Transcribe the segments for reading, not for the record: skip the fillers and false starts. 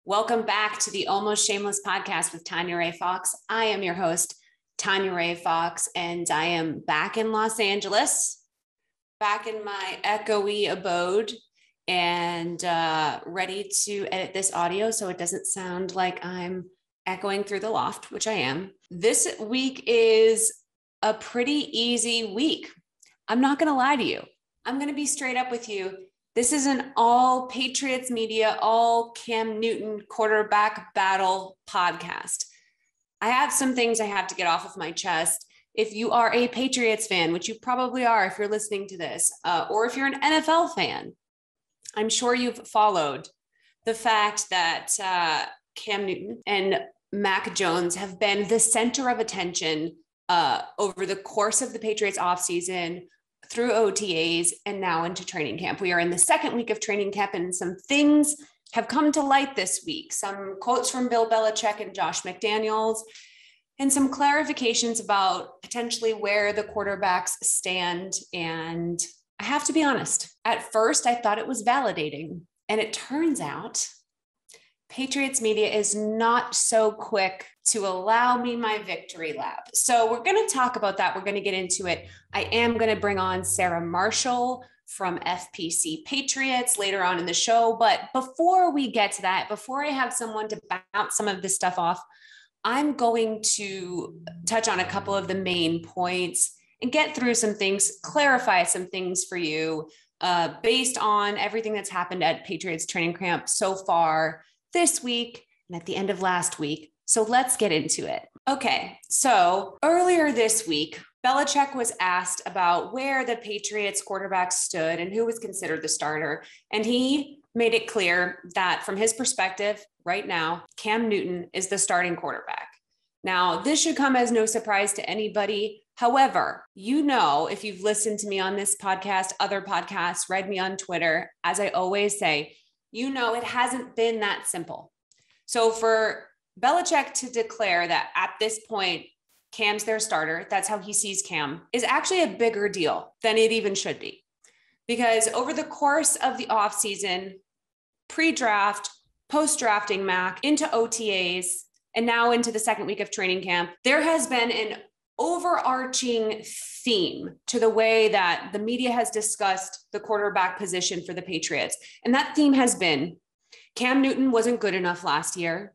Welcome back to the Almost Shameless podcast with Tanya Ray Fox. I am your host, Tanya Ray Fox, and I am back in Los Angeles, back in my echoey abode, and ready to edit this audio so it doesn't sound like I'm echoing through the loft, which I am. This week is a pretty easy week. I'm not going to lie to you. I'm going to be straight up with you. This is an all Patriots media, all Cam Newton quarterback battle podcast. I have some things I have to get off of my chest. If you are a Patriots fan, which you probably are if you're listening to this, or if you're an NFL fan, I'm sure you've followed the fact that Cam Newton and Mac Jones have been the center of attention over the course of the Patriots offseason, through OTAs, and now into training camp. We are in the second week of training camp, and some things have come to light this week. Some quotes from Bill Belichick and Josh McDaniels, and some clarifications about potentially where the quarterbacks stand. And I have to be honest, at first I thought it was validating, and it turns out Patriots media is not so quick to allow me my victory lap. So we're going to talk about that. We're going to get into it. I am going to bring on Sara Marshall from FPC Patriots later on in the show. But before we get to that, before I have someone to bounce some of this stuff off, I'm going to touch on a couple of the main points and get through some things, clarify some things for you based on everything that's happened at Patriots training camp so far this week and at the end of last week. So let's get into it. Okay, so earlier this week, Belichick was asked about where the Patriots quarterback stood and who was considered the starter. And he made it clear that from his perspective right now, Cam Newton is the starting quarterback. Now, this should come as no surprise to anybody. However, you know, if you've listened to me on this podcast, other podcasts, read me on Twitter, as I always say, you know, it hasn't been that simple. So for Belichick to declare that at this point, Cam's their starter, that's how he sees Cam, is actually a bigger deal than it even should be. Because over the course of the offseason, pre-draft, post-drafting Mac, into OTAs, and now into the second week of training camp, there has been an overarching theme to the way that the media has discussed the quarterback position for the Patriots. And that theme has been Cam Newton wasn't good enough last year.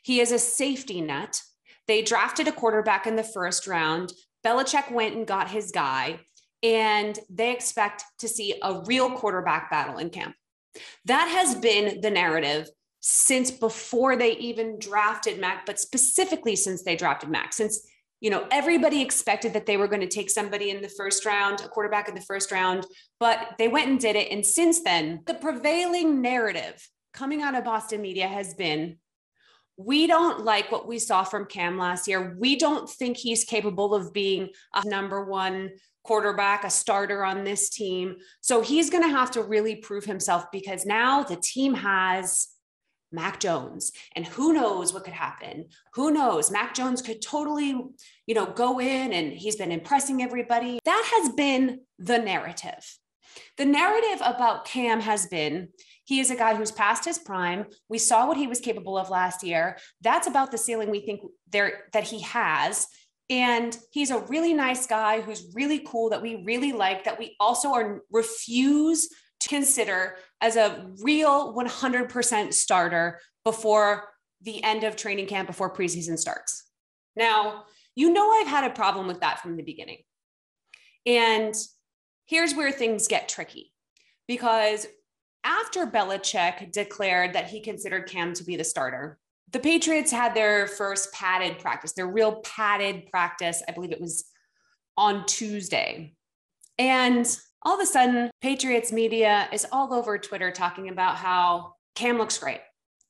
He is a safety net. They drafted a quarterback in the first round. Belichick went and got his guy, and they expect to see a real quarterback battle in camp. That has been the narrative since before they even drafted Mac, but specifically since they drafted Mac, since everybody expected that they were going to take somebody in the first round, a quarterback in the first round, but they went and did it. And since then, the prevailing narrative coming out of Boston media has been, we don't like what we saw from Cam last year. We don't think he's capable of being a number one quarterback, a starter on this team. So he's going to have to really prove himself because now the team has Mac Jones, and who knows what could happen? Who knows? Mac Jones could totally, go in, and he's been impressing everybody. That has been the narrative. The narrative about Cam has been, he is a guy who's past his prime. We saw what he was capable of last year. That's about the ceiling we think that he has. And he's a really nice guy who's really cool, that we really like, that we also refuse to consider as a real 100% starter before the end of training camp, before preseason starts. Now, I've had a problem with that from the beginning. And here's where things get tricky, because after Belichick declared that he considered Cam to be the starter, the Patriots had their first padded practice, their real padded practice. I believe it was on Tuesday. And all of a sudden, Patriots media is all over Twitter talking about how Cam looks great.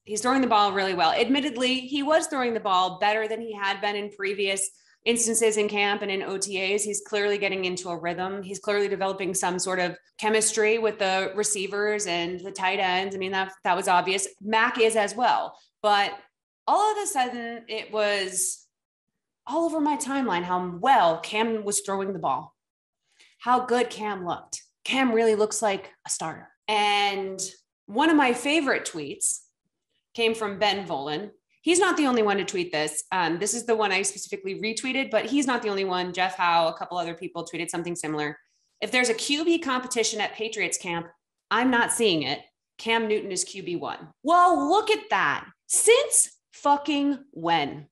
He's throwing the ball really well. Admittedly, he was throwing the ball better than he had been in previous instances in camp and in OTAs. He's clearly getting into a rhythm. He's clearly developing some sort of chemistry with the receivers and the tight ends. I mean, that was obvious. Mac is as well. But all of a sudden, it was all over my timeline how well Cam was throwing the ball, how good Cam looked. Cam really looks like a starter. And one of my favorite tweets came from Ben Volen. He's not the only one to tweet this. This is the one I specifically retweeted, but he's not the only one. Jeff Howe, a couple other people tweeted something similar. If there's a QB competition at Patriots camp, I'm not seeing it. Cam Newton is QB1. Well, look at that. Since fucking when?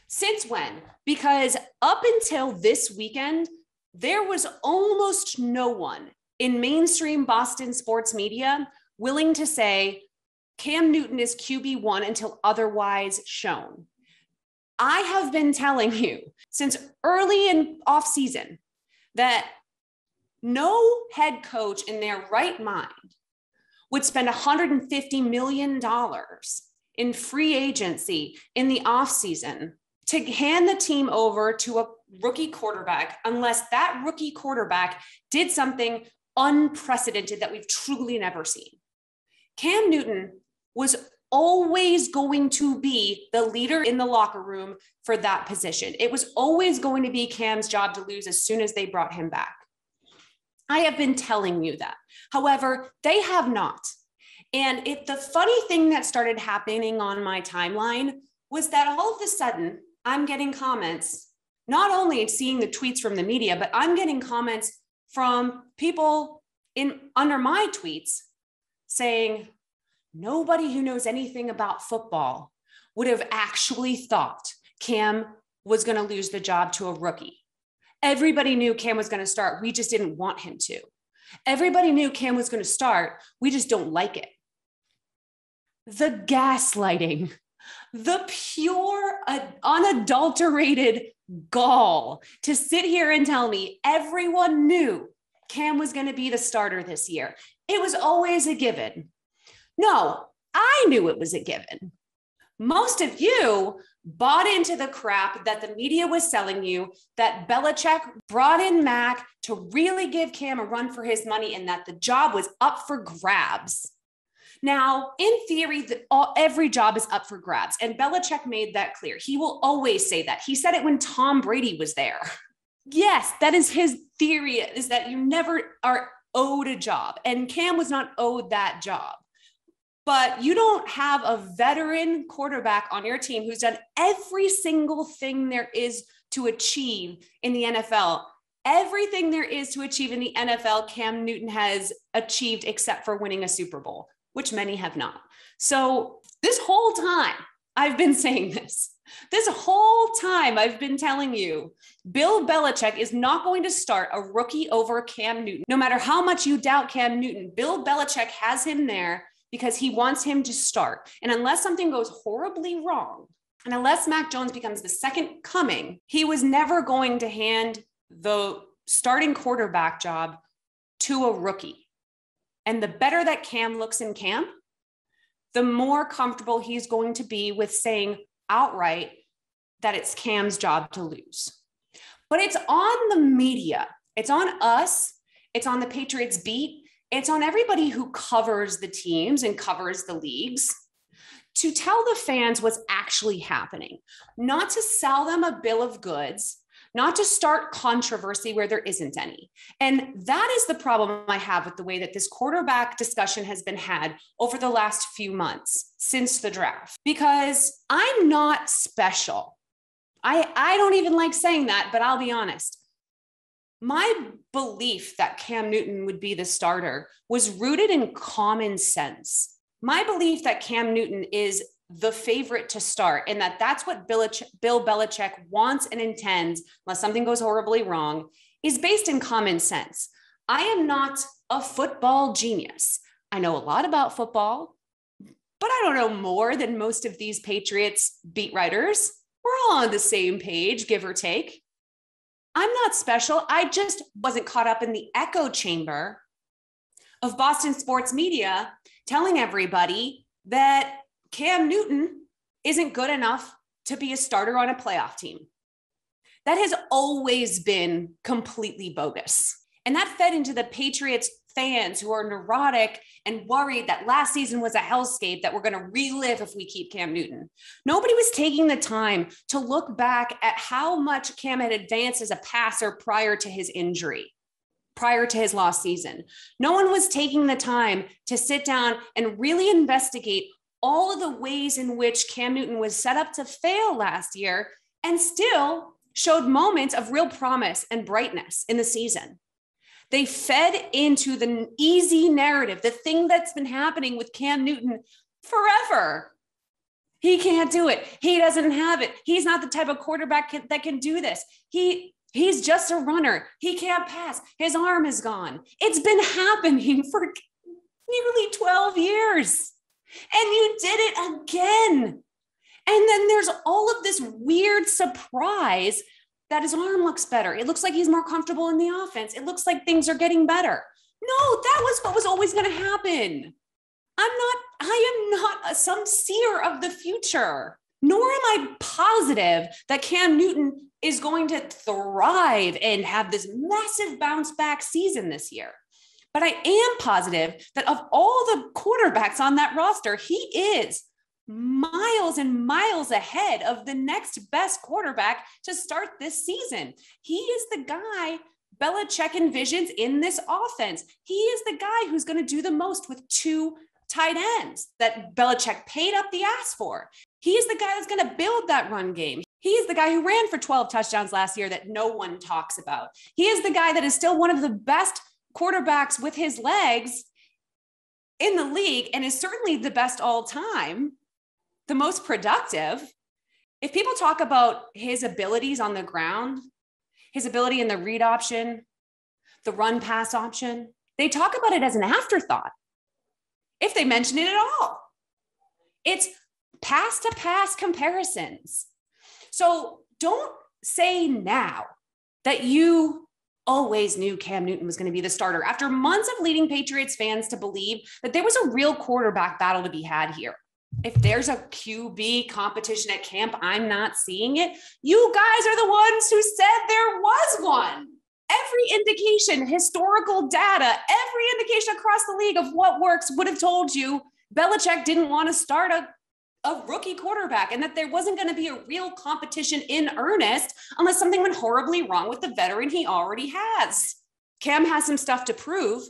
Since when? Because up until this weekend, there was almost no one in mainstream Boston sports media willing to say Cam Newton is QB1 until otherwise shown. I have been telling you since early in offseason that no head coach in their right mind would spend $150 million in free agency in the offseason to hand the team over to a rookie quarterback unless that rookie quarterback did something unprecedented that we've truly never seen. Cam Newton was always going to be the leader in the locker room for that position. It was always going to be Cam's job to lose as soon as they brought him back. I have been telling you that. However, they have not. And the funny thing that started happening on my timeline was that all of a sudden I'm getting comments, not only seeing the tweets from the media, but I'm getting comments from people under my tweets saying, nobody who knows anything about football would have actually thought Cam was going to lose the job to a rookie. Everybody knew Cam was going to start. We just didn't want him to. Everybody knew Cam was going to start. We just don't like it. The gaslighting, the pure, unadulterated gall to sit here and tell me everyone knew Cam was going to be the starter this year. It was always a given. No, I knew it was a given. Most of you bought into the crap that the media was selling you, that Belichick brought in Mac to really give Cam a run for his money and that the job was up for grabs. Now, in theory, every job is up for grabs, and Belichick made that clear. He will always say that. He said it when Tom Brady was there. Yes, that is his theory, is that you never are owed a job, and Cam was not owed that job. But you don't have a veteran quarterback on your team who's done every single thing there is to achieve in the NFL. Everything there is to achieve in the NFL, Cam Newton has achieved except for winning a Super Bowl, which many have not. So this whole time I've been saying this. This whole time I've been telling you, Bill Belichick is not going to start a rookie over Cam Newton. No matter how much you doubt Cam Newton, Bill Belichick has him there because he wants him to start. And unless something goes horribly wrong, and unless Mac Jones becomes the second coming, he was never going to hand the starting quarterback job to a rookie. And the better that Cam looks in camp, the more comfortable he's going to be with saying outright that it's Cam's job to lose. But it's on the media. It's on us. It's on the Patriots beat. It's on everybody who covers the teams and covers the leagues to tell the fans what's actually happening, not to sell them a bill of goods, not to start controversy where there isn't any. And that is the problem I have with the way that this quarterback discussion has been had over the last few months since the draft, because I'm not special. I don't even like saying that, but I'll be honest. My belief that Cam Newton would be the starter was rooted in common sense. My belief that Cam Newton is the favorite to start and that that's what Bill Belichick wants and intends, unless something goes horribly wrong, is based in common sense. I am not a football genius. I know a lot about football, but I don't know more than most of these Patriots beat writers. We're all on the same page, give or take. I'm not special. I just wasn't caught up in the echo chamber of Boston sports media telling everybody that Cam Newton isn't good enough to be a starter on a playoff team. That has always been completely bogus. And that fed into the Patriots fans who are neurotic and worried that last season was a hellscape that we're going to relive if we keep Cam Newton. Nobody was taking the time to look back at how much Cam had advanced as a passer prior to his injury, prior to his lost season. No one was taking the time to sit down and really investigate all of the ways in which Cam Newton was set up to fail last year and still showed moments of real promise and brightness in the season. They fed into the easy narrative, the thing that's been happening with Cam Newton forever. He can't do it. He doesn't have it. He's not the type of quarterback that can do this. He's just a runner. He can't pass. His arm is gone. It's been happening for nearly 12 years. And you did it again. And then there's all of this weird surprise that his arm looks better. It looks like he's more comfortable in the offense. It looks like things are getting better. No, that was what was always going to happen. I am not some seer of the future, nor am I positive that Cam Newton is going to thrive and have this massive bounce back season this year. But I am positive that of all the quarterbacks on that roster, he is miles and miles ahead of the next best quarterback to start this season. He is the guy Belichick envisions in this offense. He is the guy who's going to do the most with two tight ends that Belichick paid up the ass for. He is the guy that's going to build that run game. He is the guy who ran for 12 touchdowns last year that no one talks about. He is the guy that is still one of the best quarterbacks with his legs in the league and is certainly the best all time, the most productive. If people talk about his abilities on the ground, his ability in the read option, the run pass option, they talk about it as an afterthought, if they mention it at all. It's pass to pass comparisons. So don't say now that you always knew Cam Newton was going to be the starter after months of leading Patriots fans to believe that there was a real quarterback battle to be had here. If there's a QB competition at camp, I'm not seeing it. You guys are the ones who said there was one. Every indication, historical data, every indication across the league of what works would have told you Belichick didn't want to start a rookie quarterback and that there wasn't going to be a real competition in earnest unless something went horribly wrong with the veteran he already has. Cam has some stuff to prove,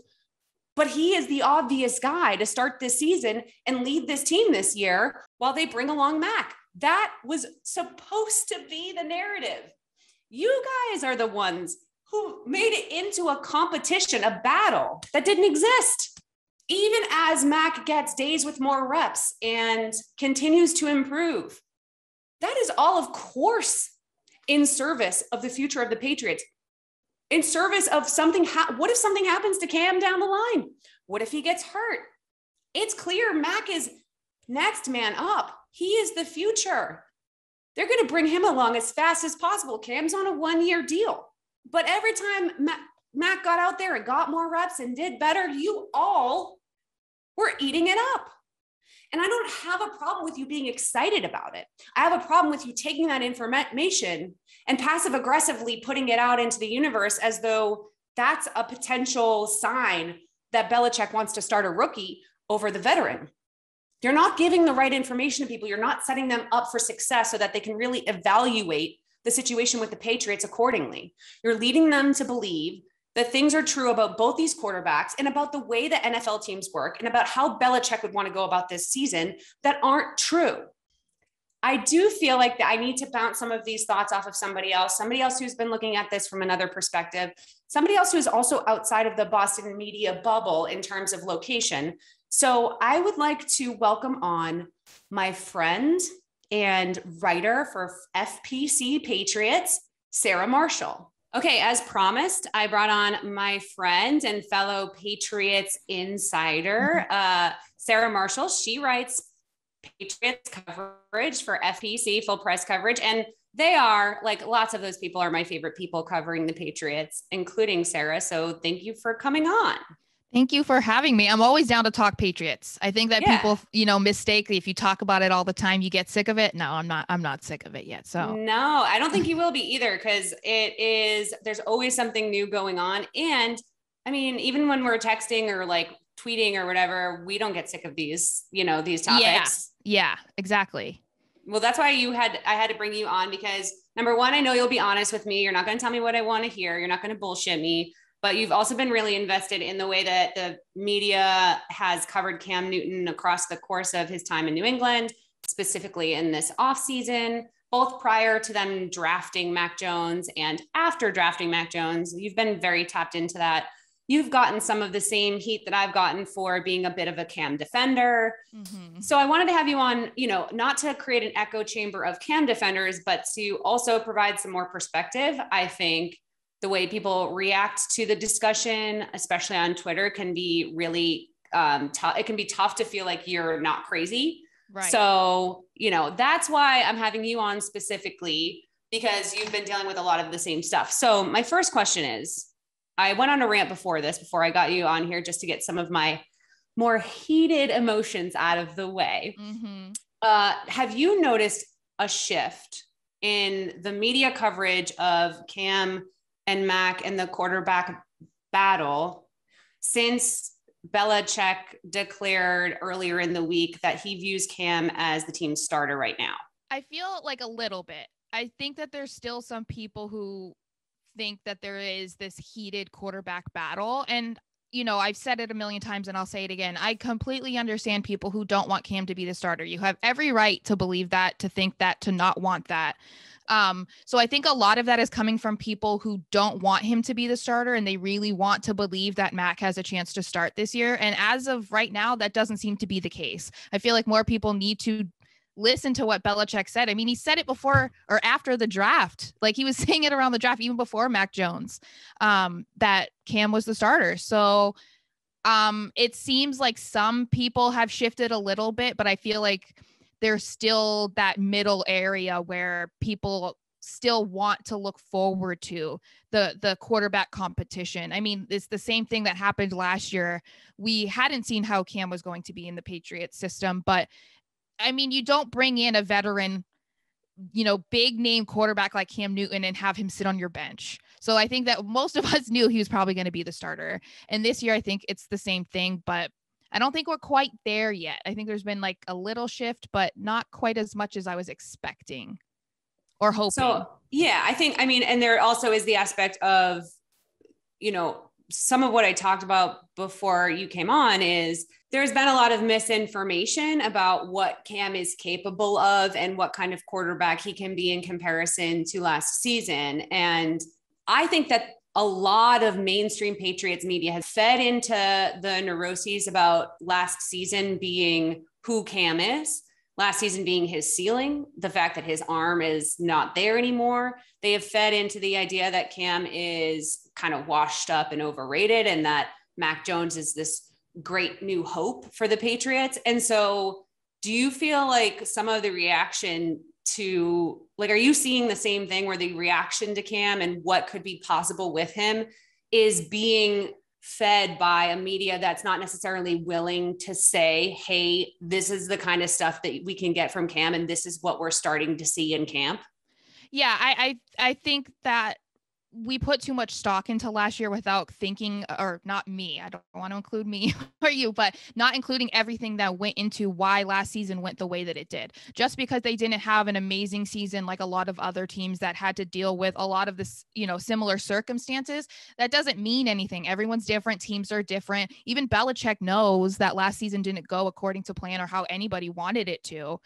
but he is the obvious guy to start this season and lead this team this year while they bring along Mac. That was supposed to be the narrative. You guys are the ones who made it into a competition, a battle that didn't exist. Even as Mac gets days with more reps and continues to improve, that is all, of course, in service of the future of the Patriots. In service of something, what if something happens to Cam down the line? What if he gets hurt? It's clear Mac is next man up. He is the future. They're going to bring him along as fast as possible. Cam's on a 1-year deal. But every time Mac got out there and got more reps and did better, you all were eating it up. And I don't have a problem with you being excited about it. I have a problem with you taking that information and passive aggressively putting it out into the universe as though that's a potential sign that Belichick wants to start a rookie over the veteran. You're not giving the right information to people. You're not setting them up for success so that they can really evaluate the situation with the Patriots accordingly. You're leading them to believe that things are true about both these quarterbacks and about the way that NFL teams work and about how Belichick would want to go about this season that aren't true. I do feel like I need to bounce some of these thoughts off of somebody else who's been looking at this from another perspective, somebody else who is also outside of the Boston media bubble in terms of location. So I would like to welcome on my friend and writer for FPC Patriots, Sara Marshall. Okay, as promised, I brought on my friend and fellow Patriots insider, Sara Marshall. She writes Patriots coverage for FPC, full press coverage. And they are, like, lots of those people are my favorite people covering the Patriots, including Sara. So thank you for coming on. Thank you for having me. I'm always down to talk Patriots. I think that people, mistake if you talk about it all the time, you get sick of it. No, I'm not sick of it yet. So no, I don't think you will be either, because there's always something new going on. And I mean, even when we're texting or like tweeting or whatever, we don't get sick of these topics. Yeah, exactly. Well, that's why I had to bring you on, because number one, I know you'll be honest with me. You're not going to tell me what I want to hear. You're not going to bullshit me. but you've also been really invested in the way that the media has covered Cam Newton across the course of his time in New England, specifically in this offseason, both prior to them drafting Mac Jones and after drafting Mac Jones. You've been very tapped into that. You've gotten some of the same heat that I've gotten for being a bit of a Cam defender. Mm-hmm. So I wanted to have you on, not to create an echo chamber of Cam defenders, but to also provide some more perspective. I think the way people react to the discussion, especially on Twitter, can be really tough. It can be tough to feel like you're not crazy. Right. So, that's why I'm having you on specifically, because you've been dealing with a lot of the same stuff. So my first question is, I went on a rant before I got you on here, just to get some of my more heated emotions out of the way. Mm-hmm. Have you noticed a shift in the media coverage of Cam and Mac and the quarterback battle since Belichick declared earlier in the week that he views Cam as the team's starter right now? I feel like a little bit. I think that there's still some people who think that there is this heated quarterback battle. And, I've said it a million times and I'll say it again. I completely understand people who don't want Cam to be the starter. You have every right to believe that, to think that, to not want that. So I think a lot of that is coming from people who don't want him to be the starter, and they really want to believe that Mac has a chance to start this year. And as of right now, that doesn't seem to be the case. I feel like more people need to listen to what Belichick said. I mean, he said it before or after the draft. Like, he was saying it around the draft, even before Mac Jones, that Cam was the starter. So it seems like some people have shifted a little bit, but I feel like there's still that middle area where people still want to look forward to the quarterback competition. I mean, it's the same thing that happened last year. We hadn't seen how Cam was going to be in the Patriots system, but I mean, you don't bring in a veteran, big name quarterback like Cam Newton and have him sit on your bench. So I think that most of us knew he was probably going to be the starter. And this year, I think it's the same thing, but I don't think we're quite there yet. I think there's been like a little shift, but not quite as much as I was expecting or hoping. So, yeah, and there also is the aspect of, some of what I talked about before you came on is there's been a lot of misinformation about what Cam is capable of and what kind of quarterback he can be in comparison to last season. And I think that a lot of mainstream Patriots media has fed into the neuroses about last season being who Cam is, last season being his ceiling, the fact that his arm is not there anymore. They have fed into the idea that Cam is kind of washed up and overrated, and that Mac Jones is this great new hope for the Patriots. And so do you feel like some of the reaction to, like, are you seeing the same thing where the reaction to Cam and what could be possible with him is being fed by a media that's not necessarily willing to say, hey, this is the kind of stuff that we can get from Cam, and this is what we're starting to see in camp? Yeah, I think that we put too much stock into last year without thinking, or not me, I don't want to include me or you, but not including everything that went into why last season went the way that it did. Just because they didn't have an amazing season like a lot of other teams that had to deal with a lot of this, similar circumstances, that doesn't mean anything. Everyone's different. Teams are different. Even Belichick knows that last season didn't go according to plan or how anybody wanted it to.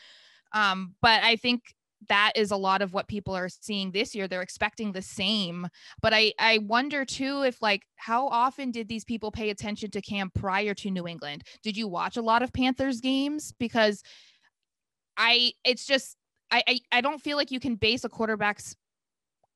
But I think that is a lot of what people are seeing this year. They're expecting the same, but I wonder too, if how often did these people pay attention to Cam prior to New England? Did you watch a lot of Panthers games? Because I don't feel like you can base a quarterback's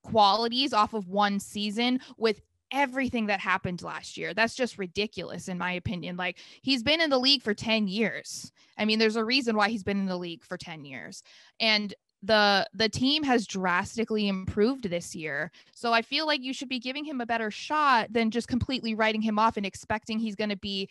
qualities off of one season with everything that happened last year. That's just ridiculous, in my opinion. Like, he's been in the league for 10 years. I mean, there's a reason why he's been in the league for 10 years. And the team has drastically improved this year. So I feel like you should be giving him a better shot than just completely writing him off and expecting he's going to be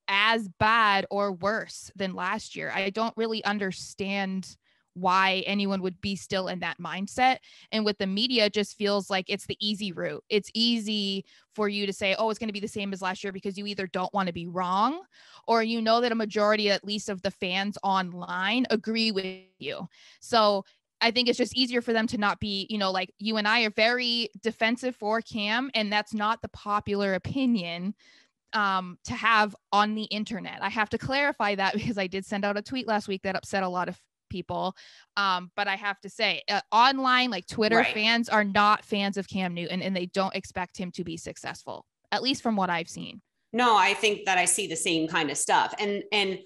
as bad or worse than last year. I don't really understand why anyone would be still in that mindset. And with the media, it just feels like it's the easy route. It's easy for you to say, oh, it's going to be the same as last year, because you either don't want to be wrong, or that a majority, at least of the fans online, agree with you. So I think it's just easier for them to not be, like you and I are very defensive for Cam, and that's not the popular opinion to have on the internet. I have to clarify that because I did send out a tweet last week that upset a lot of people. But I have to say, online, like Twitter fans are not fans of Cam Newton, and they don't expect him to be successful, at least from what I've seen. No, I think that I see the same kind of stuff. And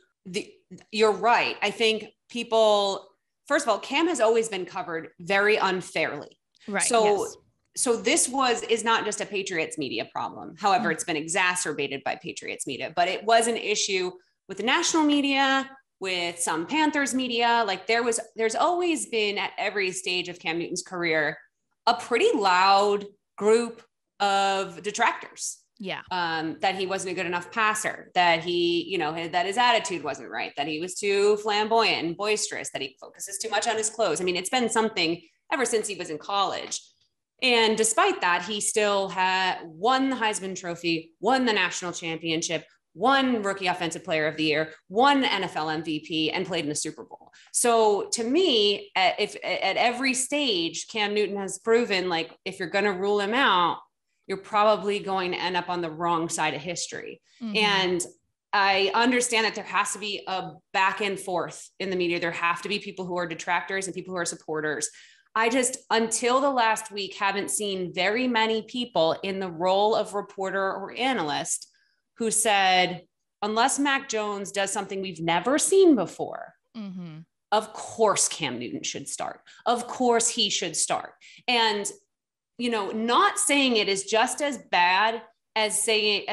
you're right. I think people, first of all, Cam has always been covered very unfairly. Right. So this is not just a Patriots media problem. However, it's been exacerbated by Patriots media, but it was an issue with the national media, with some Panthers media. Like there's always been at every stage of Cam Newton's career, a pretty loud group of detractors. Yeah. That he wasn't a good enough passer, that that his attitude wasn't right, that he was too flamboyant and boisterous, that he focuses too much on his clothes. I mean, it's been something ever since he was in college. And despite that, he still had won the Heisman Trophy, won the national championship, won Rookie Offensive Player of the Year, won NFL MVP, and played in the Super Bowl. So to me, at every stage, Cam Newton has proven, like, if you're going to rule him out, you're probably going to end up on the wrong side of history. Mm-hmm. And I understand that there has to be a back and forth in the media. There have to be people who are detractors and people who are supporters. I just, until the last week, haven't seen very many people in the role of reporter or analyst who said, unless Mac Jones does something we've never seen before, mm-hmm. of course Cam Newton should start. Of course he should start. And not saying it is just as bad as saying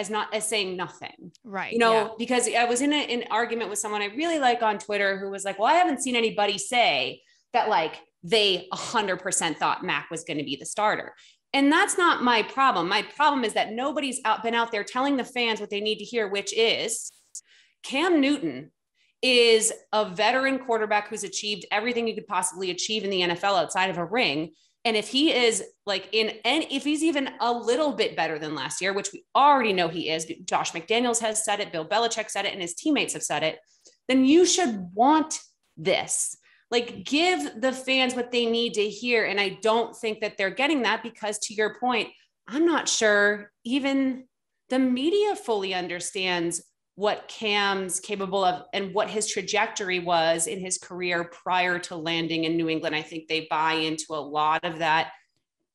nothing. Right. Because I was in an argument with someone I really like on Twitter who was like, well, I haven't seen anybody say that, like, they 100% thought Mac was going to be the starter. And that's not my problem. My problem is that nobody's been out there telling the fans what they need to hear, which is Cam Newton is a veteran quarterback who's achieved everything you could possibly achieve in the NFL outside of a ring. And if he is if he's even a little bit better than last year, which we already know he is, Josh McDaniels has said it, Bill Belichick said it, and his teammates have said it, then you should want this. Like, give the fans what they need to hear. And I don't think that they're getting that because, to your point, I'm not sure even the media fully understands what Cam's capable of and what his trajectory was in his career prior to landing in New England. I think they buy into a lot of that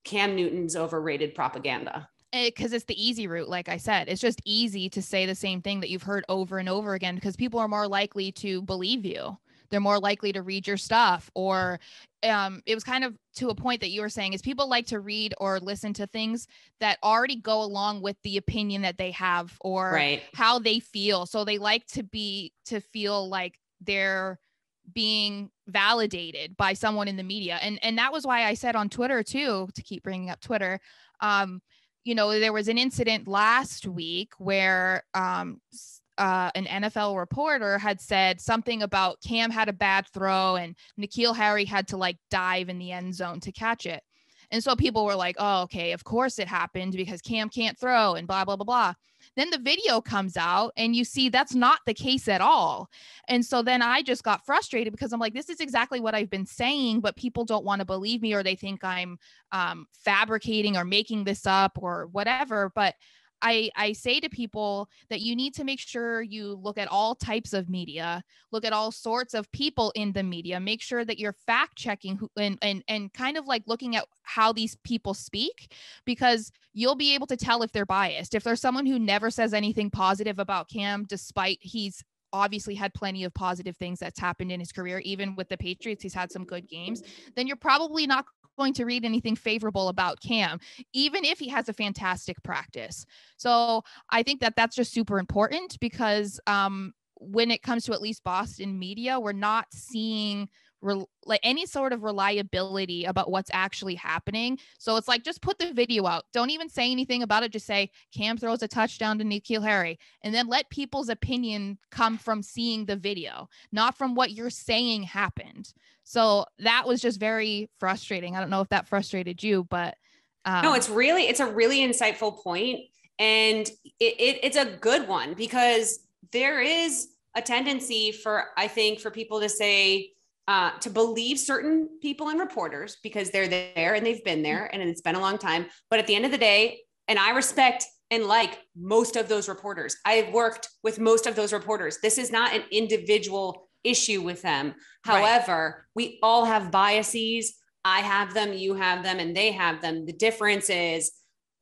Cam Newton's overrated propaganda. Because it's the easy route. Like I said, it's just easy to say the same thing that you've heard over and over again, because people are more likely to believe you. They're more likely to read your stuff. Or it was kind of to a point that you were saying is people like to read or listen to things that already go along with the opinion that they have or how they feel. So they like to feel like they're being validated by someone in the media. And that was why I said on Twitter too, to keep bringing up Twitter, there was an incident last week where an NFL reporter had said something about Cam had a bad throw and N'Keal Harry had to dive in the end zone to catch it. And so people were like, oh, okay, of course it happened because Cam can't throw and blah, blah, blah, blah. Then the video comes out and you see that's not the case at all. And so then I just got frustrated because I'm like, this is exactly what I've been saying, but people don't want to believe me, or they think I'm fabricating or making this up or whatever. But I say to people that you need to make sure you look at all types of media, look at all sorts of people in the media, make sure that you're fact checking and kind of looking at how these people speak, because you'll be able to tell if they're biased. If there's someone who never says anything positive about Cam, despite he's obviously had plenty of positive things that's happened in his career, even with the Patriots, he's had some good games, then you're probably not going to read anything favorable about Cam, even if he has a fantastic practice. So I think that that's just super important because when it comes to at least Boston media, we're not seeing any sort of reliability about what's actually happening. So it's just put the video out. Don't even say anything about it. Just say Cam throws a touchdown to N'Keal Harry, and then let people's opinion come from seeing the video, not from what you're saying happened. So that was just very frustrating. I don't know if that frustrated you, but no, it's a really insightful point. And it's a good one because there is a tendency for people to say, to believe certain people and reporters because they're there and they've been there and it's been a long time. But at the end of the day, and I respect and like most of those reporters, I've worked with most of those reporters. This is not an individual issue with them. However, we all have biases. I have them, you have them, and they have them. The difference is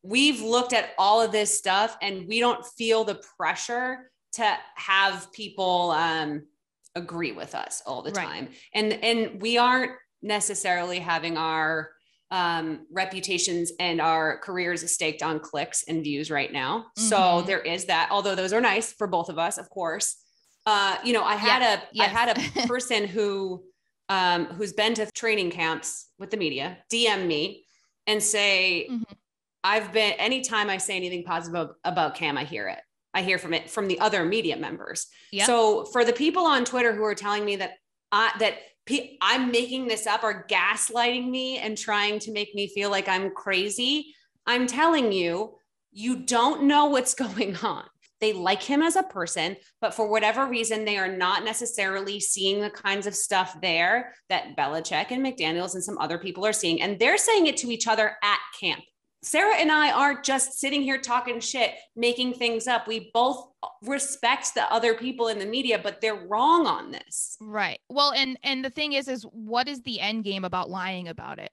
we've looked at all of this stuff and we don't feel the pressure to have people agree with us all the time. And we aren't necessarily having our reputations and our careers staked on clicks and views right now. So there is that, although those are nice for both of us, of course. You know, I had a person who's been to training camps with the media, DM me and say, anytime I say anything positive about Cam, I hear it. I hear from it from the other media members. Yep. So for the people on Twitter who are telling me that I'm making this up or gaslighting me and trying to make me feel like I'm crazy, I'm telling you, you don't know what's going on. They like him as a person, but for whatever reason, they are not necessarily seeing the kinds of stuff there that Belichick and McDaniels and some other people are seeing. And they're saying it to each other at camp. Sarah and I aren't just sitting here talking shit, making things up. We both respect the other people in the media, but they're wrong on this. Right. Well, and the thing is what is the end game about lying about it?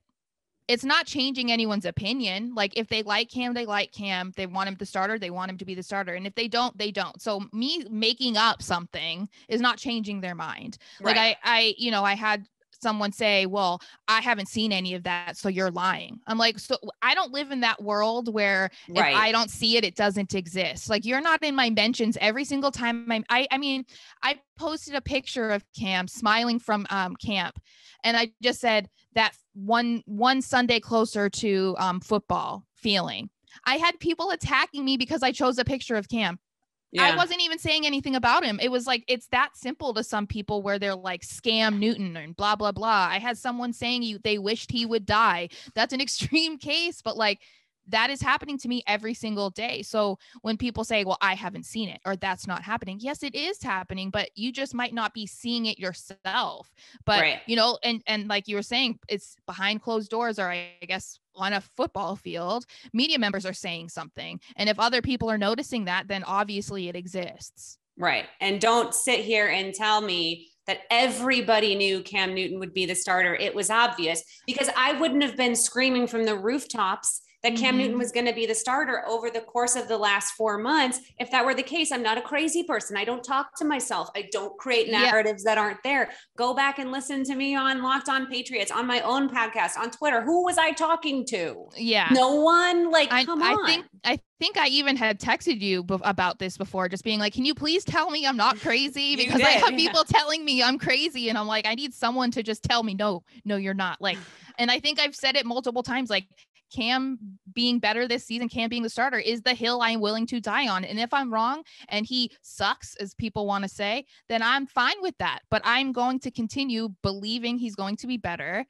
It's not changing anyone's opinion. Like if they like Cam, they like Cam. They want him the starter, they want him to be the starter. And if they don't, they don't. So me making up something is not changing their mind. Right. Like I had someone say, well, I haven't seen any of that, so you're lying. I'm like, so I don't live in that world where if I don't see it, it doesn't exist. Like you're not in my mentions every single time. I mean, I posted a picture of Cam smiling from camp, and I just said that one Sunday closer to football feeling. I had people attacking me because I chose a picture of Cam. Yeah. I wasn't even saying anything about him. It was like, it's that simple to some people where they're like scam Newton and blah, blah, blah. I had someone saying they wished he would die. That's an extreme case, but like that is happening to me every single day. So when people say, well, I haven't seen it or that's not happening. Yes, it is happening, but you just might not be seeing it yourself. But, you know, and like you were saying, it's behind closed doors, or I guess on a football field, media members are saying something. And if other people are noticing that, then obviously it exists. Right. And don't sit here and tell me that everybody knew Cam Newton would be the starter. It was obvious because I wouldn't have been screaming from the rooftops that Cam Newton was going to be the starter over the course of the last 4 months. If that were the case, I'm not a crazy person. I don't talk to myself. I don't create narratives that aren't there. Go back and listen to me on Locked On Patriots, on my own podcast, on Twitter. Who was I talking to? Yeah. No one. Like, come on. I think I even had texted you about this before, just being like, can you please tell me I'm not crazy? Because I have people telling me I'm crazy. And I'm like, I need someone to just tell me, no, you're not. Like, and I think I've said it multiple times, like, Cam being better this season, Cam being the starter is the hill I'm willing to die on. And if I'm wrong and he sucks, as people want to say, then I'm fine with that. But I'm going to continue believing he's going to be better.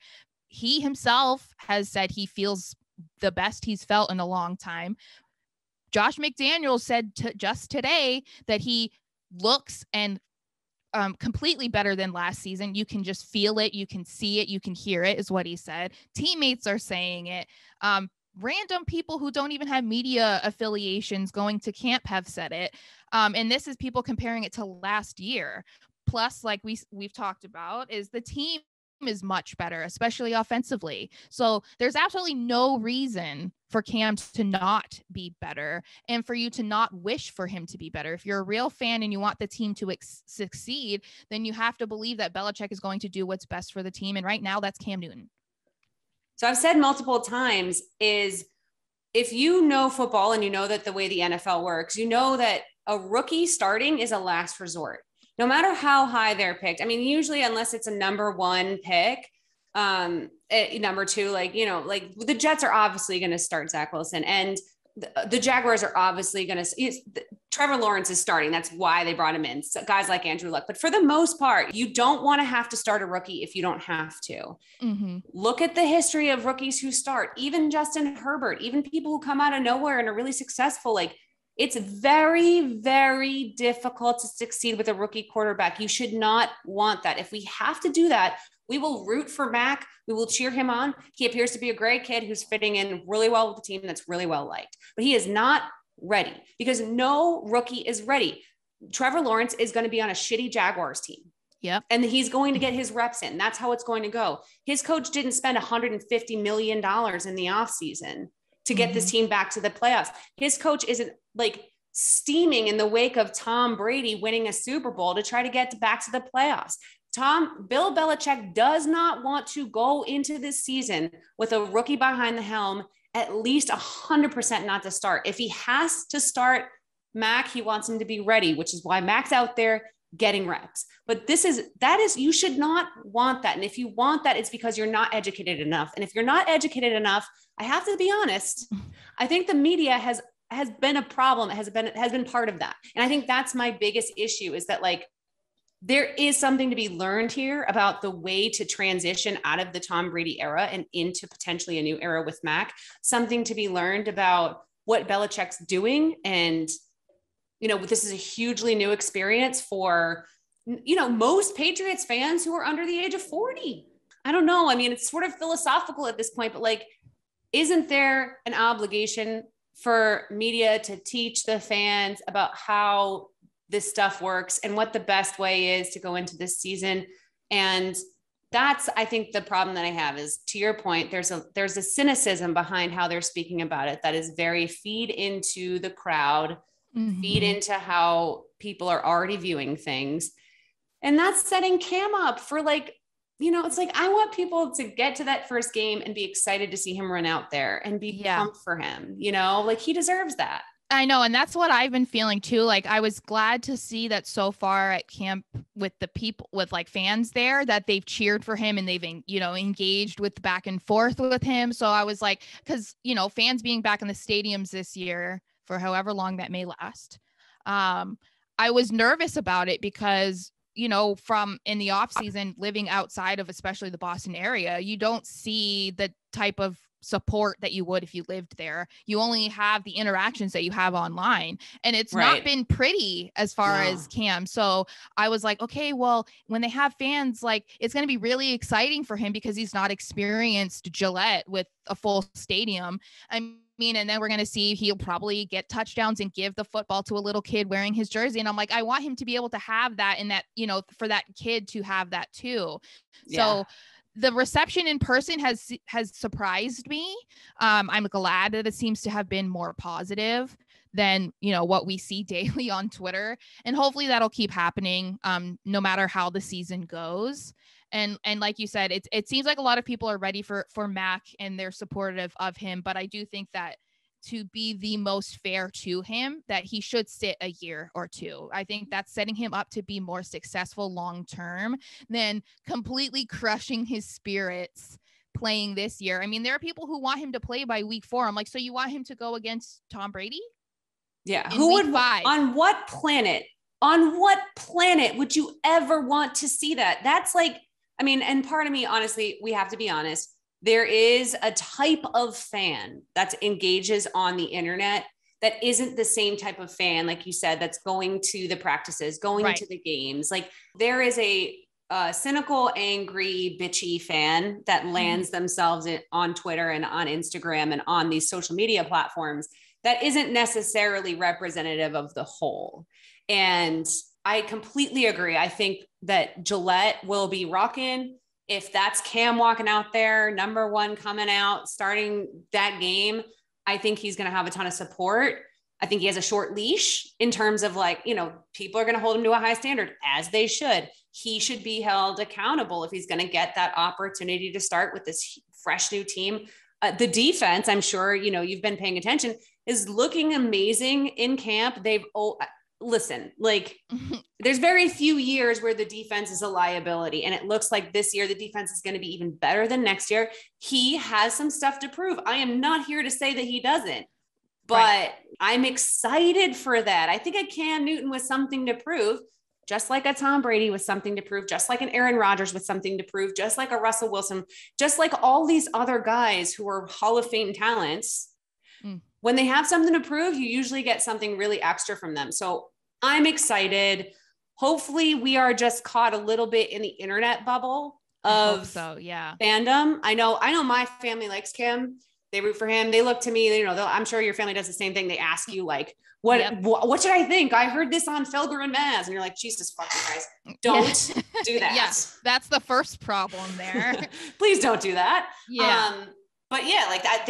He himself has said he feels the best he's felt in a long time. Josh McDaniels said just today that he looks and completely better than last season. You can just feel it. You can see it. You can hear it, is what he said. Teammates are saying it. Random people who don't even have media affiliations going to camp have said it. And this is people comparing it to last year. Plus, like we've talked about, is the team is much better, especially offensively. So there's absolutely no reason for Cam to not be better and for you to not wish for him to be better. If you're a real fan and you want the team to succeed, then you have to believe that Belichick is going to do what's best for the team. And right now that's Cam Newton. So I've said multiple times is if you know football and you know that the way the NFL works, you know that a rookie starting is a last resort. No matter how high they're picked. I mean, usually unless it's a number one pick, number two, like the Jets are obviously going to start Zach Wilson and the Jaguars are obviously going to, Trevor Lawrence is starting. That's why they brought him in. So guys like Andrew Luck. But for the most part, you don't want to have to start a rookie if you don't have to. Look at the history of rookies who start, even Justin Herbert, even people who come out of nowhere and are really successful. Like, it's very, very difficult to succeed with a rookie quarterback. You should not want that. If we have to do that, We will root for Mac. We will cheer him on. He appears to be a great kid who's fitting in really well with the team that's really well liked, but he is not ready because no rookie is ready. Trevor Lawrence is going to be on a shitty Jaguars team. Yep. And he's going to get his reps in. That's how it's going to go. His coach didn't spend $150 million in the offseason to get this team back to the playoffs. His coach isn't like steaming in the wake of Tom Brady winning a Super Bowl to try to get back to the playoffs. Bill Belichick does not want to go into this season with a rookie behind the helm, at least 100% not to start. If he has to start Mac, he wants him to be ready, which is why Mac's out there getting reps. But you should not want that. And if you want that, it's because you're not educated enough. And if you're not educated enough, I have to be honest, I think the media has been a problem, has been part of that. And I think that's my biggest issue is that like, there is something to be learned here about the way to transition out of the Tom Brady era and into potentially a new era with Mac, something to be learned about what Belichick's doing. And, you know, this is a hugely new experience for, you know, most Patriots fans who are under the age of 40. I don't know. I mean, it's sort of philosophical at this point, but like, isn't there an obligation for media to teach the fans about how this stuff works and what the best way is to go into this season? And that's, I think the problem that I have is, to your point, there's a cynicism behind how they're speaking about it that is very feed into the crowd, feed into how people are already viewing things. And that's setting Cam up for like, you know, it's like, I want people to get to that first game and be excited to see him run out there and be pumped for him, you know, like he deserves that. I know. And that's what I've been feeling too. Like I was glad to see that so far at camp with the people, with like fans there, that they've cheered for him and they've, you know, engaged with back and forth with him. So I was like, cause you know, fans being back in the stadiums this year for however long that may last. I was nervous about it because, you know, from in the off season, living outside of especially the Boston area, you don't see the type of support that you would if you lived there. You only have the interactions that you have online, and it's not been pretty as far as Cam. So I was like, okay, well, when they have fans, like it's going to be really exciting for him because he's not experienced Gillette with a full stadium. I mean, and then we're going to see he'll probably get touchdowns and give the football to a little kid wearing his jersey. And I'm like, I want him to be able to have that, and that, you know, for that kid to have that too. So the reception in person has surprised me. I'm glad that it seems to have been more positive than, you know, what we see daily on Twitter. And hopefully that'll keep happening no matter how the season goes. And like you said, it seems like a lot of people are ready for Mac and they're supportive of him. But I do think that to be the most fair to him, that he should sit a year or two. I think that's setting him up to be more successful long-term than completely crushing his spirits playing this year. I mean, there are people who want him to play by week 4. I'm like, so you want him to go against Tom Brady? Yeah. Who would, 5? On what planet would you ever want to see that? That's like, I mean, and part of me, honestly, we have to be honest, there is a type of fan that engages on the internet that isn't the same type of fan, like you said, that's going to the practices, going to the games. Like there is a cynical, angry, bitchy fan that lands themselves on Twitter and on Instagram and on these social media platforms that isn't necessarily representative of the whole. And I completely agree. I think that Gillette will be rocking. If that's Cam walking out there, number 1 coming out, starting that game, I think he's going to have a ton of support. I think he has a short leash in terms of like, you know, people are going to hold him to a high standard, as they should. He should be held accountable if he's going to get that opportunity to start with this fresh new team. The defense, I'm sure, you know, you've been paying attention, is looking amazing in camp. Listen, like there's very few years where the defense is a liability. And it looks like this year, the defense is going to be even better than next year. He has some stuff to prove. I am not here to say that he doesn't, but I'm excited for that. I think a Cam Newton with something to prove, just like a Tom Brady with something to prove, just like an Aaron Rodgers with something to prove, just like a Russell Wilson, just like all these other guys who are Hall of Fame talents. When they have something to prove, you usually get something really extra from them. So I'm excited. Hopefully we are just caught a little bit in the internet bubble of so. Yeah. fandom. I know my family likes Cam. They root for him. They look to me, I'm sure your family does the same thing. They ask you like, what should I think? I heard this on Felger and Maz. And you're like, Jesus fucking Christ. Don't do that. Yeah, that's the first problem there. Please don't do that. Yeah. But yeah, like that,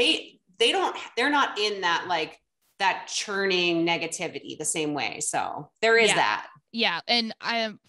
they're not in that, like that churning negativity the same way. So there is that. Yeah. And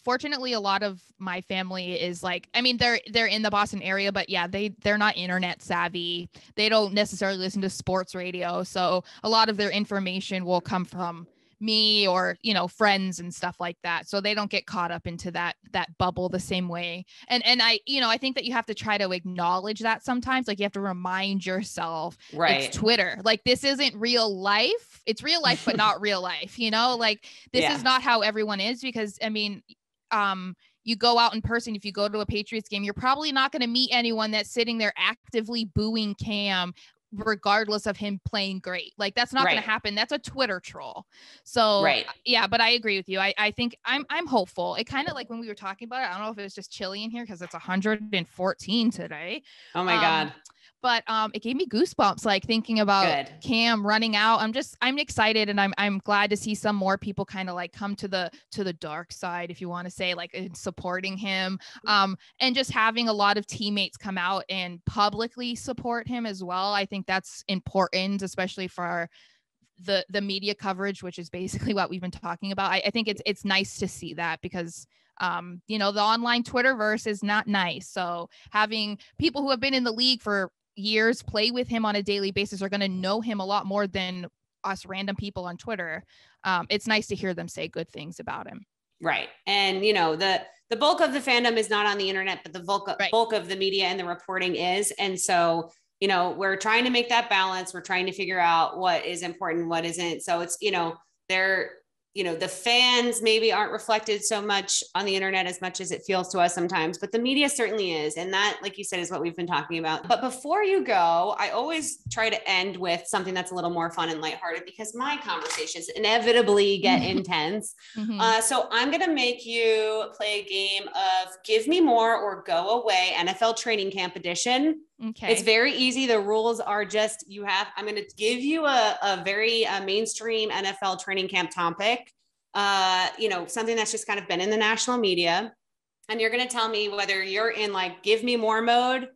fortunately a lot of my family is like, I mean, they're in the Boston area, but yeah, they're not internet savvy. They don't necessarily listen to sports radio. So a lot of their information will come from me or, friends and stuff like that. So they don't get caught up into that bubble the same way. And I think that you have to try to acknowledge that sometimes, like you have to remind yourself, right? It's Twitter. Like this isn't real life. It's real life, but not real life, like this is not how everyone is, because I mean, you go out in person, if you go to a Patriots game, you're probably not going to meet anyone that's sitting there actively booing Cam regardless of him playing great. Like that's not going to happen. That's a Twitter troll. So yeah, but I agree with you. I think I'm hopeful. It kind of like when we were talking about it, I don't know if it was just chilly in here because it's 114 today. Oh my God. But it gave me goosebumps, like thinking about Cam running out. I'm excited, and I'm glad to see some more people kind of like come to the dark side, if you want to say, like in supporting him. And just having a lot of teammates come out and publicly support him as well. I think that's important, especially for the media coverage, which is basically what we've been talking about. I think it's nice to see that because the online Twitterverse is not nice. So having people who have been in the league for years play with him on a daily basis are going to know him a lot more than us random people on Twitter. It's nice to hear them say good things about him. Right. And the bulk of the fandom is not on the internet, but the bulk of the media and the reporting is. And so, we're trying to make that balance. We're trying to figure out what is important, what isn't. So it's, the fans maybe aren't reflected so much on the internet as much as it feels to us sometimes, but the media certainly is. And that, like you said, is what we've been talking about. But before you go, I always try to end with something that's a little more fun and lighthearted because my conversations inevitably get intense. Mm-hmm. So I'm going to make you play a game of Give Me More or Go Away, NFL Training Camp Edition. Okay. It's very easy. The rules are just, I'm going to give you a very mainstream NFL training camp topic, something that's just kind of been in the national media. And you're going to tell me whether you're in like, give me more mode,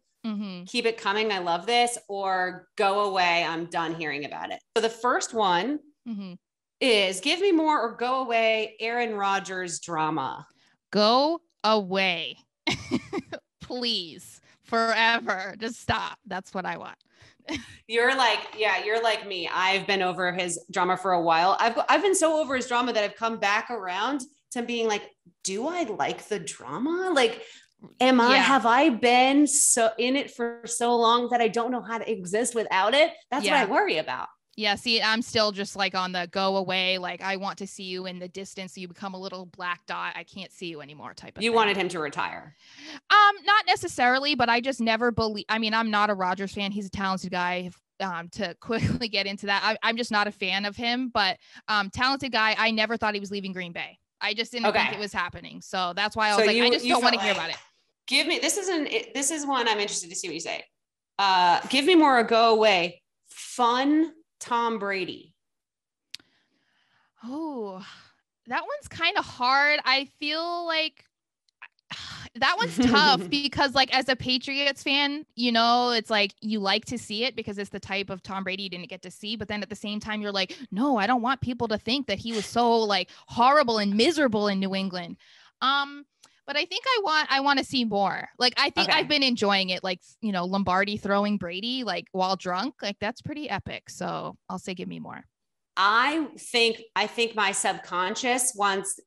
keep it coming, I love this, or go away, I'm done hearing about it. So the first one is give me more or go away, Aaron Rodgers drama. Go away. Please. Forever. Just stop. That's what I want. You're like me. I've been over his drama for a while. I've been so over his drama that I've come back around to being like, do I like the drama? Like, have I been so in it for so long that I don't know how to exist without it? That's what I worry about. Yeah, see, I'm still just like on the go away. Like I want to see you in the distance. So you become a little black dot. I can't see you anymore type of thing. You wanted him to retire? Not necessarily, but I just never believe. I mean, I'm not a Rodgers fan. He's a talented guy. To quickly get into that, I'm just not a fan of him, but talented guy. I never thought he was leaving Green Bay. I just didn't think it was happening. So that's why I was I just don't want to hear about it. Give me, this is one I'm interested to see what you say. Give me more or go away. Fun Tom Brady. Oh, that one's kind of hard. I feel like that one's tough because like as a Patriots fan, it's like you like to see it because it's the type of Tom Brady you didn't get to see. But then at the same time, you're like, no, I don't want people to think that he was so like horrible and miserable in New England. But I think I want to see more. Like, I think I've been enjoying it. Like, Lombardi throwing Brady, like while drunk, like that's pretty epic. So I'll say, give me more. I think my subconscious wants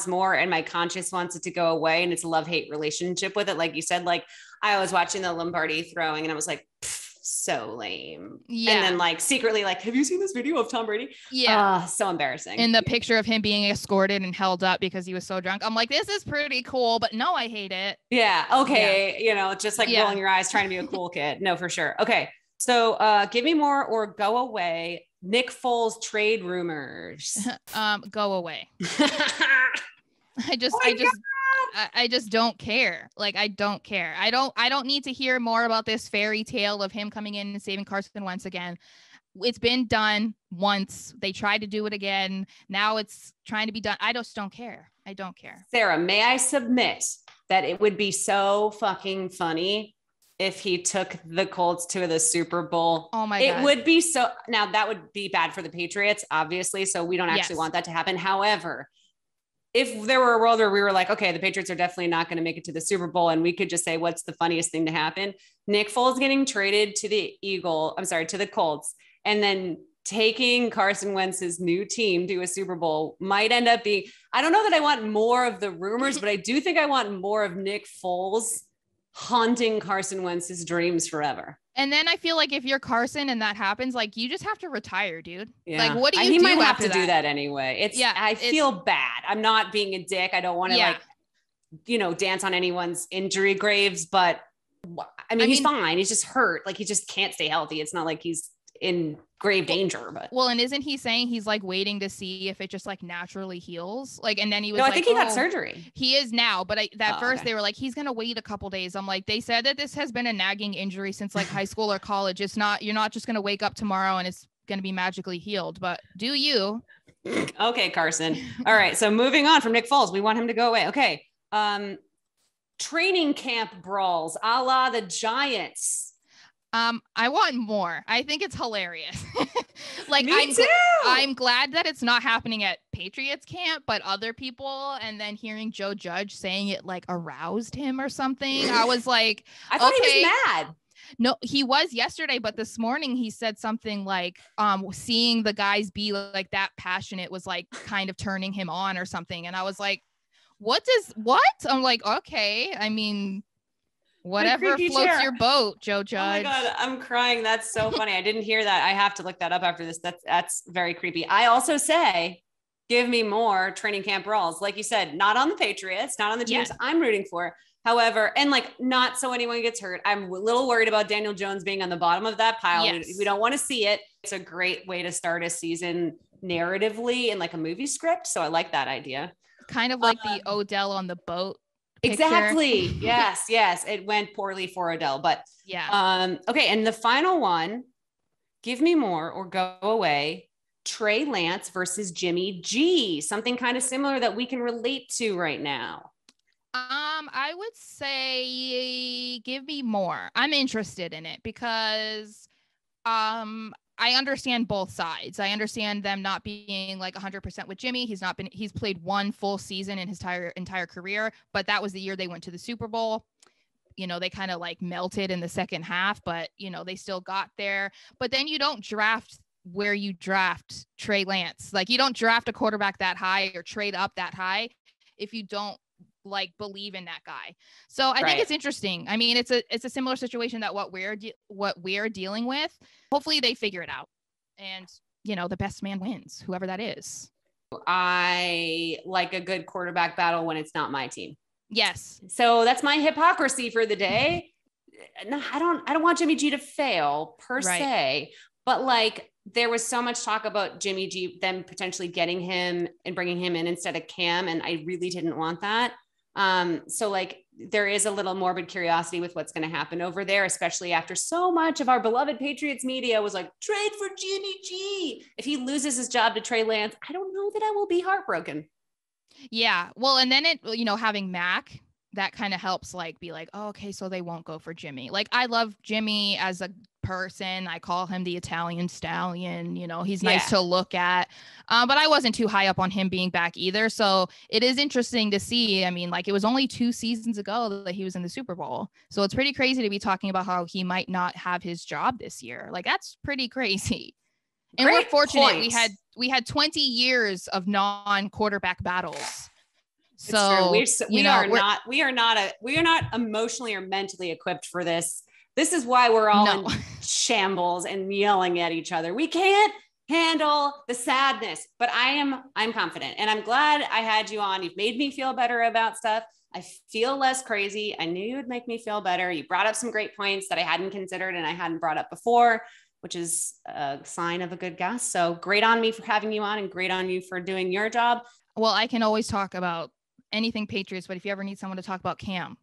more and my conscious wants it to go away. And it's a love-hate relationship with it. Like you said, like I was watching the Lombardi throwing and I was like, so lame. Yeah. And then like secretly, like, have you seen this video of Tom Brady? Yeah. So embarrassing. And the picture of him being escorted and held up because he was so drunk. I'm like, this is pretty cool, but no, I hate it. Yeah. Okay. Yeah. Just like rolling your eyes, trying to be a cool kid. No, for sure. Okay. So give me more or go away. Nick Foles trade rumors. Go away. I just I just don't care. Like, I don't care. I don't need to hear more about this fairy tale of him coming in and saving Carson Wentz again. It's been done once. They tried to do it again. Now it's trying to be done. I just don't care. I don't care. Sarah, may I submit that it would be so fucking funny if he took the Colts to the Super Bowl? Oh my God. It would be so. Now that would be bad for the Patriots, obviously. So we don't actually want that to happen. However, if there were a world where we were like, okay, the Patriots are definitely not going to make it to the Super Bowl, and we could just say, what's the funniest thing to happen? Nick Foles getting traded to the Colts, and then taking Carson Wentz's new team to a Super Bowl might end up being, I don't know that I want more of the rumors, but I do think I want more of Nick Foles haunting Carson Wentz's dreams forever. And then I feel like if you're Carson and that happens, like, you just have to retire, dude. Yeah. Like, what do you he do might have after to do that anyway. I feel bad. I'm not being a dick. I don't want to dance on anyone's injury graves, but I mean, he's fine. He's just hurt. Like, he just can't stay healthy. It's not like he's in grave danger, but and isn't he saying he's like waiting to see if it just like naturally heals? Like, and then he was no, I think he got surgery. He is now, but first they were like, he's gonna wait a couple days. I'm like, they said that this has been a nagging injury since like high school or college. It's not, you're not just gonna wake up tomorrow and it's gonna be magically healed, but do you? Okay, Carson. All right, so moving on from Nick Foles, we want him to go away. Okay, training camp brawls a la the Giants. I want more. I think it's hilarious. Like, Me too. I'm glad that it's not happening at Patriots camp, but other people, and then hearing Joe Judge saying it like aroused him or something. I was like, I thought he was mad. No, he was yesterday, but this morning he said something like, seeing the guys be like that passionate was like kind of turning him on or something. And I was like, what? I'm like, okay. I mean, whatever floats your boat, Joe Judge. Oh my God, I'm crying. That's so funny. I didn't hear that. I have to look that up after this. That's very creepy. I also say, give me more training camp brawls. Like you said, not on the Patriots, not on the teams I'm rooting for. However, and like, not so anyone gets hurt. I'm a little worried about Daniel Jones being on the bottom of that pile. Yes. We don't want to see it. It's a great way to start a season narratively in like a movie script. So I like that idea. Kind of like the Odell on the boat picture. Exactly. Yes. It went poorly for Odell, but yeah. Okay. And the final one, give me more or go away. Trey Lance versus Jimmy G, something kind of similar that we can relate to right now. I would say give me more. I'm interested in it because I understand both sides. I understand them not being like 100% with Jimmy. He's played one full season in his entire career, but that was the year they went to the Super Bowl. You know, they kind of like melted in the second half, but you know, they still got there. But then you don't draft where you draft Trey Lance. Like, you don't draft a quarterback that high or trade up that high if you don't like believe in that guy. So I think it's interesting. I mean, it's a similar situation that what we're dealing with. Hopefully they figure it out, and you know, the best man wins, whoever that is. I like a good quarterback battle when it's not my team. Yes. So that's my hypocrisy for the day. No, I don't want Jimmy G to fail per se, but like, there was so much talk about Jimmy G, them potentially getting him and bringing him in instead of Cam. And I really didn't want that. So like, there is a little morbid curiosity with what's going to happen over there, especially after so much of our beloved Patriots media was like, trade for Jimmy G. If he loses his job to Trey Lance, I don't know that I will be heartbroken. Yeah. Well, and then having Mac, that kind of helps like be like, oh, okay, so they won't go for Jimmy. Like, I love Jimmy as a person. I call him the Italian stallion. You know, he's nice to look at. But I wasn't too high up on him being back either. So it is interesting to see. I mean, like, it was only 2 seasons ago that he was in the Super Bowl. So it's pretty crazy to be talking about how he might not have his job this year. Like, that's pretty crazy. And we're fortunate we had 20 years of non-quarterback battles. So we are not emotionally or mentally equipped for this. This is why we're all in shambles and yelling at each other. We can't handle the sadness, but I'm confident, and I'm glad I had you on. You've made me feel better about stuff. I feel less crazy. I knew you would make me feel better. You brought up some great points that I hadn't considered and I hadn't brought up before, which is a sign of a good guest. So great on me for having you on, and great on you for doing your job. Well, I can always talk about anything Patriots, but if you ever need someone to talk about Cam,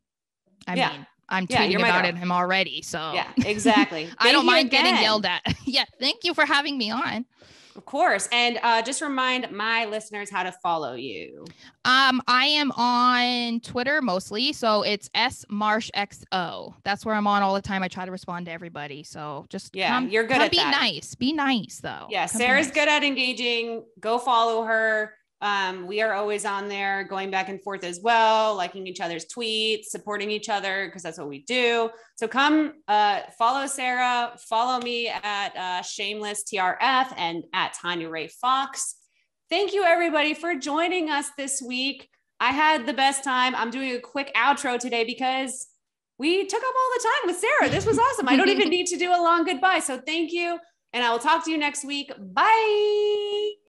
I mean, I'm Yeah, tweeting you're my about girl. him already. So Yeah, exactly. I don't mind again. getting yelled at. Yeah. Thank you for having me on. Of course. And just remind my listeners how to follow you. I am on Twitter mostly. So it's SMarshXO. That's where I'm on all the time. I try to respond to everybody. So just you're good at be that. nice. Be nice though. Yeah, Sarah's good at engaging. Go follow her. We are always on there going back and forth as well, liking each other's tweets, supporting each other, because that's what we do. So come follow Sarah, follow me at Shameless TRF and at Tanya Ray Fox. Thank you everybody for joining us this week. I had the best time. I'm doing a quick outro today because we took up all the time with Sarah. This was awesome. I don't even need to do a long goodbye. So thank you. And I will talk to you next week. Bye.